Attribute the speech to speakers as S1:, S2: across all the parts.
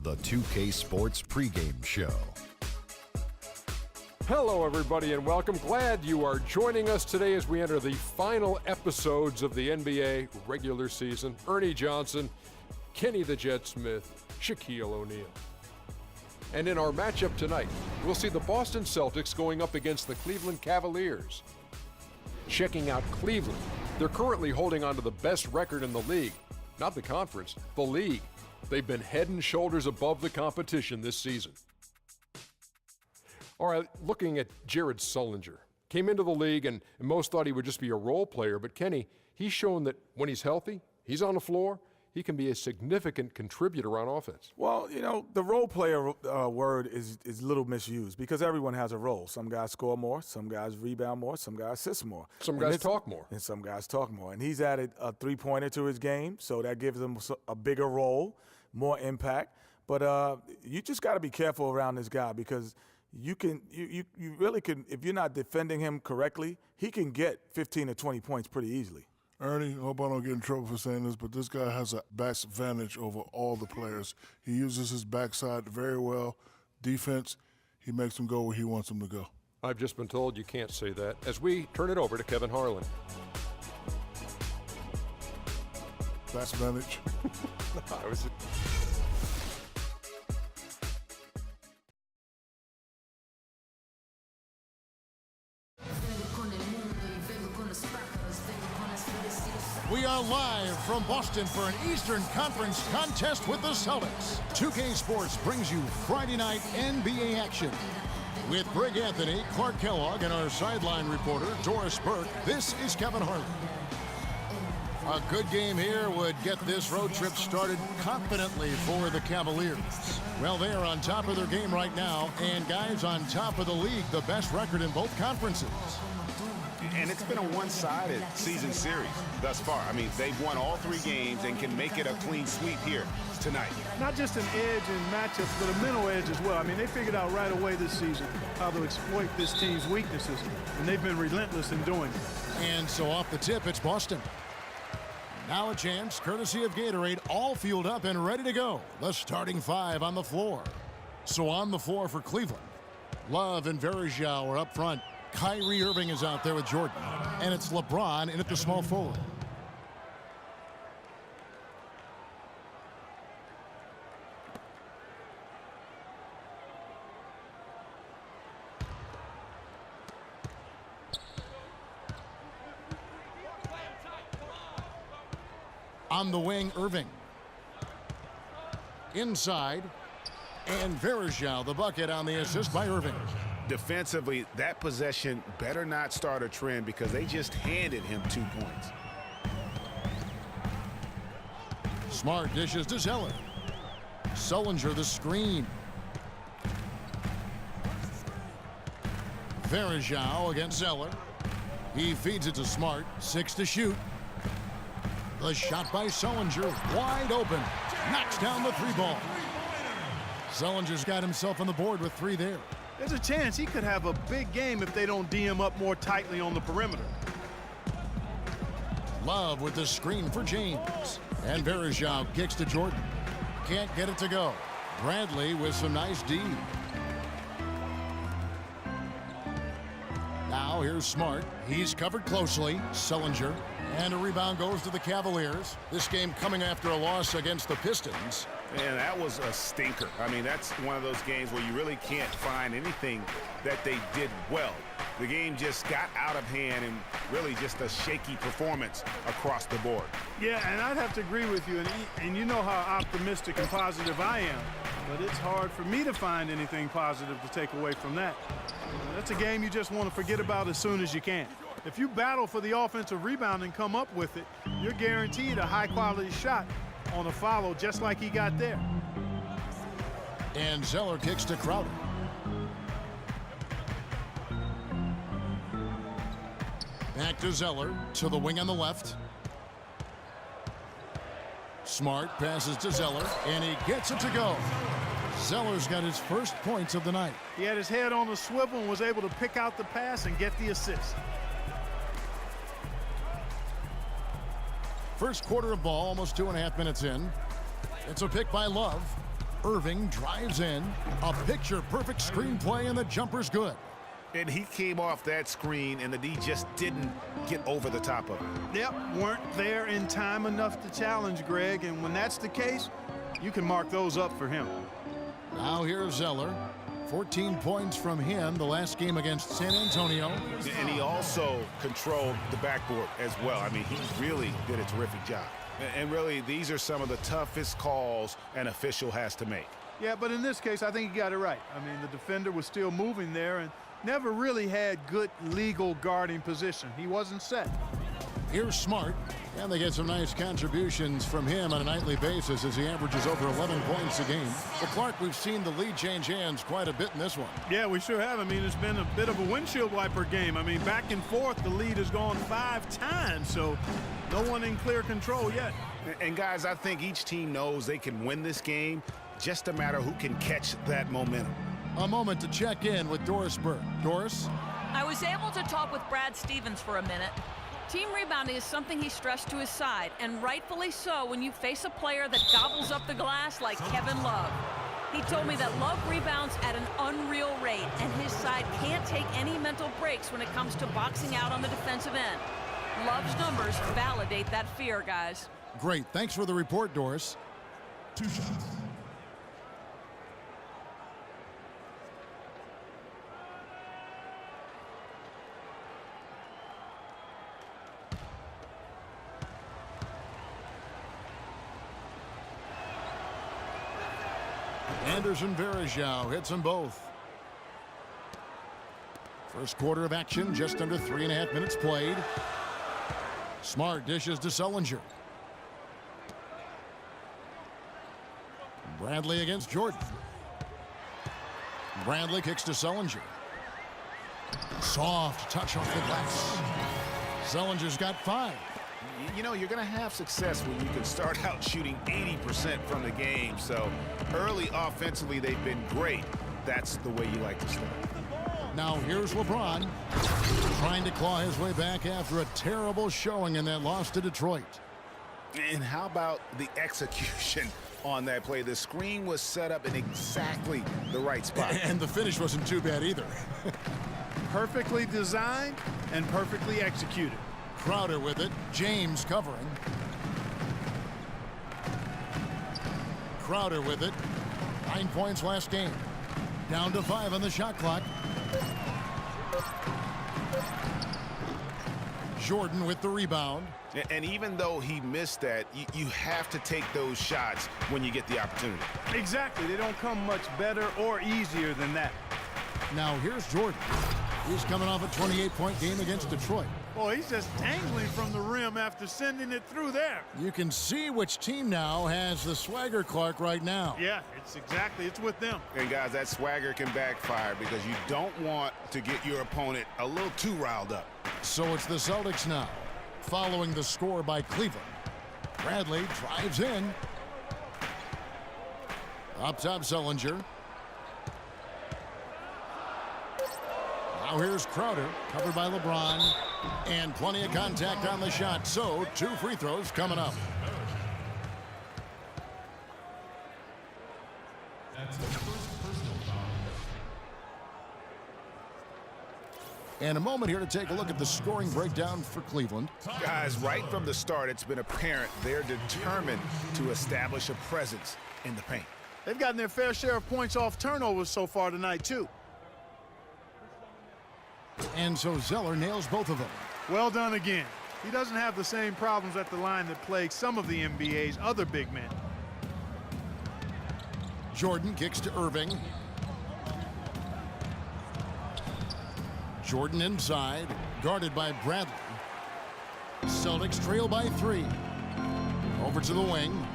S1: the 2K Sports pregame show.
S2: Hello, everybody, and welcome. Glad you are joining us today as we enter the final episodes of the NBA regular season. Ernie Johnson, Kenny the Jet Smith, Shaquille O'Neal. And in our matchup tonight, we'll see the Boston Celtics going up against the Cleveland Cavaliers. Checking out Cleveland, they're currently holding on to the best record in the league. Not the conference, the league. They've been head and shoulders above the competition this season. All right, looking at Jared Sullinger. Came into the league and most thought he would just be a role player, but Kenny, he's shown that when he's healthy, he's on the floor, he can be a significant contributor on offense.
S3: Well, you know, the role player word is a little misused because everyone has a role. Some guys score more, some guys rebound more, some guys assist more.
S2: Some guys talk more.
S3: And some guys talk more. And he's added a three-pointer to his game, so that gives him a bigger role, more impact. But you just got to be careful around this guy because you really can, if you're not defending him correctly, he can get 15 or 20 points pretty easily.
S4: Ernie, I hope I don't get in trouble for saying this, but this guy has a back advantage over all the players. He uses his backside very well. Defense, he makes them go where he wants them to go.
S2: I've just been told you can't say that as we turn it over to Kevin Harlan.
S4: Back advantage.
S5: We are live from Boston for an Eastern Conference contest with the Celtics. 2K Sports brings you Friday night NBA action. With Greg Anthony, Clark Kellogg, and our sideline reporter, Doris Burke, this is Kevin Harlan. A good game here would get this road trip started confidently for the Cavaliers. Well, they are on top of their game right now, and guys on top of the league, the best record in both conferences.
S6: And it's been a one-sided season series thus far. I mean, they've won all three games and can make it a clean sweep here tonight.
S7: Not just an edge in matchups, but a mental edge as well. I mean, they figured out right away this season how to exploit this team's weaknesses, and they've been relentless in doing it.
S5: And so off the tip, it's Boston. Now a chance, courtesy of Gatorade, all fueled up and ready to go. The starting five on the floor. So on the floor for Cleveland, Love and Varejao are up front. Kyrie Irving is out there with Jordan. And it's LeBron in at the small forward. On the wing, Irving. Inside. And Varejao, the bucket on the assist by Irving.
S6: Defensively, that possession better not start a trend because they just handed him 2 points.
S5: Smart dishes to Zeller. Sullinger the screen. Varejao against Zeller. He feeds it to Smart. 6 to shoot. The shot by Sullinger. Wide open. Knocks down the three ball. Sullinger's got himself on the board with 3 there.
S7: There's a chance he could have a big game if they don't D him up more tightly on the perimeter.
S5: Love with the screen for James. And Varejao kicks to Jordan. Can't get it to go. Bradley with some nice D. Now here's Smart. He's covered closely. Sullinger. And a rebound goes to the Cavaliers. This game coming after a loss against the Pistons.
S6: And that was a stinker. I mean, that's one of those games where you really can't find anything that they did well. The game just got out of hand and really just a shaky performance across the board.
S7: Yeah, and I'd have to agree with you. And you know how optimistic and positive I am. But it's hard for me to find anything positive to take away from that. That's a game you just want to forget about as soon as you can. If you battle for the offensive rebound and come up with it, you're guaranteed a high-quality shot on a follow just like he got there.
S5: And Zeller kicks to Crowder. Back to Zeller, to the wing on the left. Smart passes to Zeller, and he gets it to go. Zeller's got his first points of the night.
S7: He had his head on the swivel and was able to pick out the pass and get the assist.
S5: First quarter of ball, almost 2.5 minutes in. It's a pick by Love. Irving drives in. A picture-perfect screenplay, and the jumper's good.
S6: And he came off that screen, and the D just didn't get over the top of it.
S7: Yep, weren't there in time enough to challenge Greg, and when that's the case, you can mark those up for him.
S5: Now here's Zeller. 14 points from him the last game against San Antonio.
S6: And he also controlled the backboard as well. I mean, he really did a terrific job. And really, these are some of the toughest calls an official has to make.
S7: Yeah, but in this case, I think he got it right. I mean, the defender was still moving there and never really had good legal guarding position. He wasn't set.
S5: Here's Smart, and they get some nice contributions from him on a nightly basis as he averages over 11 points a game. Well, Clark, we've seen the lead change hands quite a bit in this one.
S7: Yeah, we sure have. I mean, it's been a bit of a windshield wiper game. I mean, back and forth, the lead has gone 5 times, so no one in clear control yet.
S6: And guys, I think each team knows they can win this game, just a matter who can catch that momentum.
S5: A moment to check in with Doris Burke. Doris?
S8: I was able to talk with Brad Stevens for a minute. Team rebounding is something he stressed to his side, and rightfully so when you face a player that gobbles up the glass like Kevin Love. He told me that Love rebounds at an unreal rate, and his side can't take any mental breaks when it comes to boxing out on the defensive end. Love's numbers validate that fear, guys.
S5: Great. Thanks for the report, Doris.
S9: 2 shots.
S5: Anderson Varejao hits them both. First quarter of action, just under 3.5 minutes played. Smart dishes to Sullinger. Bradley against Jordan. Bradley kicks to Sullinger. Soft touch off the glass. Sullinger's got 5.
S6: You know, you're going to have success when you can start out shooting 80% from the game. So early offensively, they've been great. That's the way you like to start.
S5: Now here's LeBron trying to claw his way back after a terrible showing in that loss to Detroit.
S6: And how about the execution on that play? The screen was set up in exactly the right spot.
S5: And the finish wasn't too bad either.
S7: Perfectly designed and perfectly executed.
S5: Crowder with it. James covering. Crowder with it. 9 points last game. Down to 5 on the shot clock. Jordan with the rebound.
S6: And even though he missed that, you have to take those shots when you get the opportunity.
S7: Exactly. They don't come much better or easier than that.
S5: Now here's Jordan. He's coming off a 28-point game against Detroit.
S7: Boy, he's just dangling from the rim after sending it through there.
S5: You can see which team now has the swagger, Clark, right now.
S7: Yeah, it's with them.
S6: And guys, that swagger can backfire because you don't want to get your opponent a little too riled up.
S5: So it's the Celtics now, following the score by Cleveland. Bradley drives in. Up top, Sullinger. Now here's Crowder, covered by LeBron, and plenty of contact on the shot. So 2 free throws coming up.
S9: That's the first personal foul.
S5: And a moment here to take a look at the scoring breakdown for Cleveland.
S6: Guys, right from the start, it's been apparent they're determined to establish a presence in the paint.
S7: They've gotten their fair share of points off turnovers so far tonight, too.
S5: And so Zeller nails both of them.
S7: Well done again. He doesn't have the same problems at the line that plague some of the NBA's other big men.
S5: Jordan kicks to Irving. Jordan inside, guarded by Bradley. Celtics trail by 3. Over to the wing.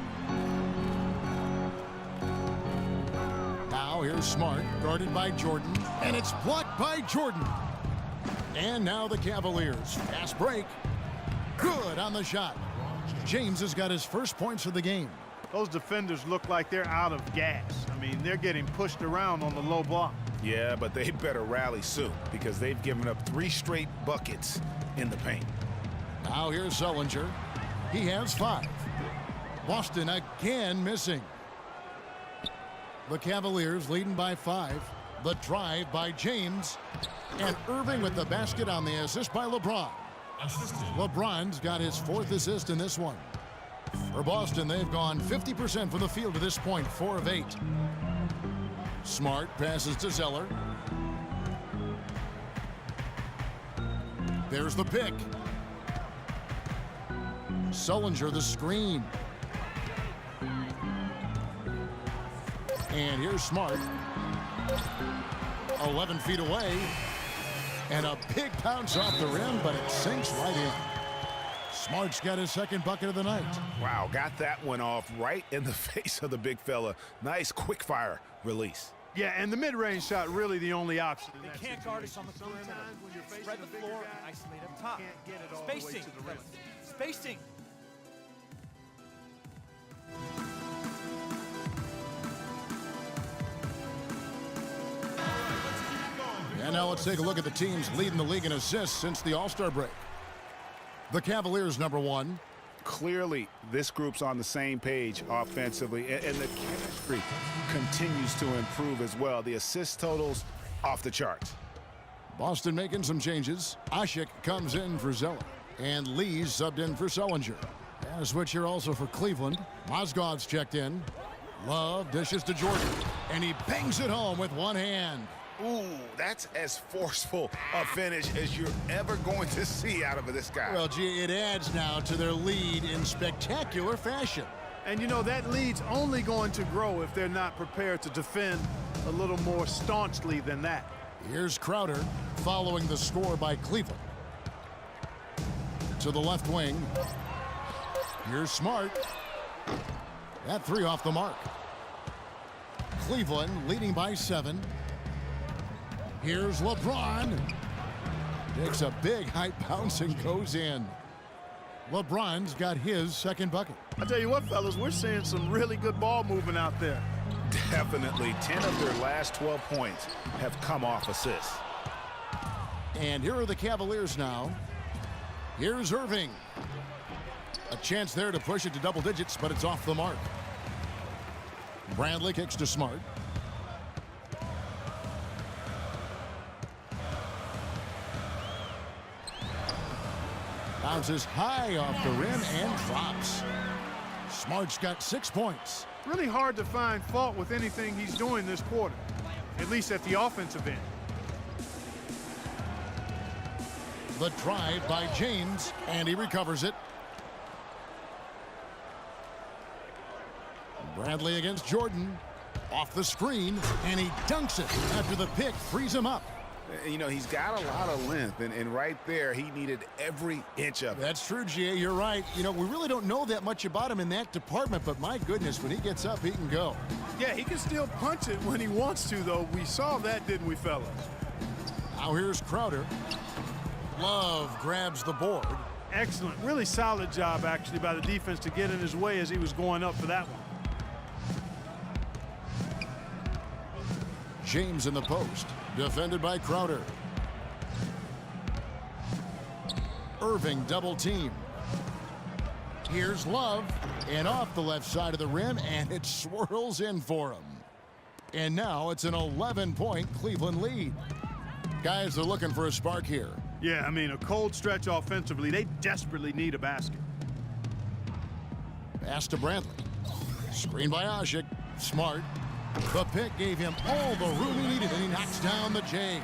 S5: Now here's Smart, guarded by Jordan, and it's blocked by Jordan. And now the Cavaliers. Fast break. Good on the shot. James has got his first points of the game.
S7: Those defenders look like they're out of gas. I mean, they're getting pushed around on the low block.
S6: Yeah, but they better rally soon because they've given up 3 straight buckets in the paint.
S5: Now here's Sullinger. He has 5. Boston again missing. The Cavaliers leading by 5. The drive by James. And Irving with the basket on the assist by LeBron.
S9: Assisted.
S5: LeBron's got his 4th assist in this one. For Boston, they've gone 50% from the field to this point, 4 of 8. Smart passes to Zeller. There's the pick. Sullinger the screen. And here's Smart. 11 feet away. And a big bounce off the rim, but it sinks right in. Smart's got his 2nd bucket of the night.
S6: Wow, got that one off right in the face of the big fella. Nice quick fire release.
S7: Yeah, and the mid-range shot really the only option.
S10: They can't guard us on the perimeter. Spread the floor and isolate up top.
S7: Can't get it all the way
S10: Spacing.
S7: to the rim.
S10: Spacing.
S5: And now let's take a look at the teams leading the league in assists since the All-Star break. The Cavaliers, number 1.
S6: Clearly, this group's on the same page offensively, and the chemistry continues to improve as well. The assist totals off the charts.
S5: Boston making some changes. Asik comes in for Zeller. And Lee's subbed in for Sullinger. And a switch here also for Cleveland. Mozgov's checked in. Love dishes to Jordan. And he bangs it home with one hand.
S6: Ooh, that's as forceful a finish as you're ever going to see out of this guy.
S5: Well, gee, it adds now to their lead in spectacular fashion.
S7: And you know, that lead's only going to grow if they're not prepared to defend a little more staunchly than that.
S5: Here's Crowder following the score by Cleveland. To the left wing. Here's Smart. That 3 off the mark. Cleveland leading by 7. Here's LeBron. Takes a big high bounce and goes in. LeBron's got his 2nd bucket.
S7: I tell you what, fellas, we're seeing some really good ball movement out there.
S6: Definitely. 10 of their last 12 points have come off assists.
S5: And here are the Cavaliers now. Here's Irving. A chance there to push it to double digits, but it's off the mark. Bradley kicks to Smart. Bounces high off the rim and drops. Smart's got 6 points.
S7: Really hard to find fault with anything he's doing this quarter, at least at the offensive end.
S5: The drive by James, and he recovers it. Bradley against Jordan. Off the screen, and he dunks it after the pick frees him up.
S6: You know, he's got a lot of length, and right there, he needed every inch of it.
S5: That's true, G.A. You're right. You know, we really don't know that much about him in that department, but my goodness, when he gets up, he can go.
S7: Yeah, he can still punch it when he wants to, though. We saw that, didn't we, fellas?
S5: Now here's Crowder. Love grabs the board.
S7: Excellent. Really solid job, actually, by the defense to get in his way as he was going up for that one.
S5: James in the post. Defended by Crowder. Irving double team. Here's Love. And off the left side of the rim, and it swirls in for him. And now it's an 11-point Cleveland lead. Guys are looking for a spark here.
S7: Yeah, I mean, a cold stretch offensively. They desperately need a basket.
S5: Pass to Bradley. Screen by Asik. Smart. The pick gave him all the room he needed, and he knocks down the J.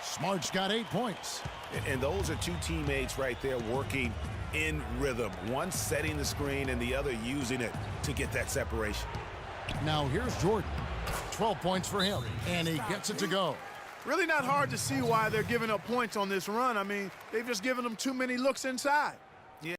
S5: Smart's got 8 points.
S6: And those are two teammates right there working in rhythm. One setting the screen and the other using it to get that separation.
S5: Now here's Jordan. 12 points for him, and he gets it to go.
S7: Really not hard to see why they're giving up points on this run. I mean, they've just given them too many looks inside.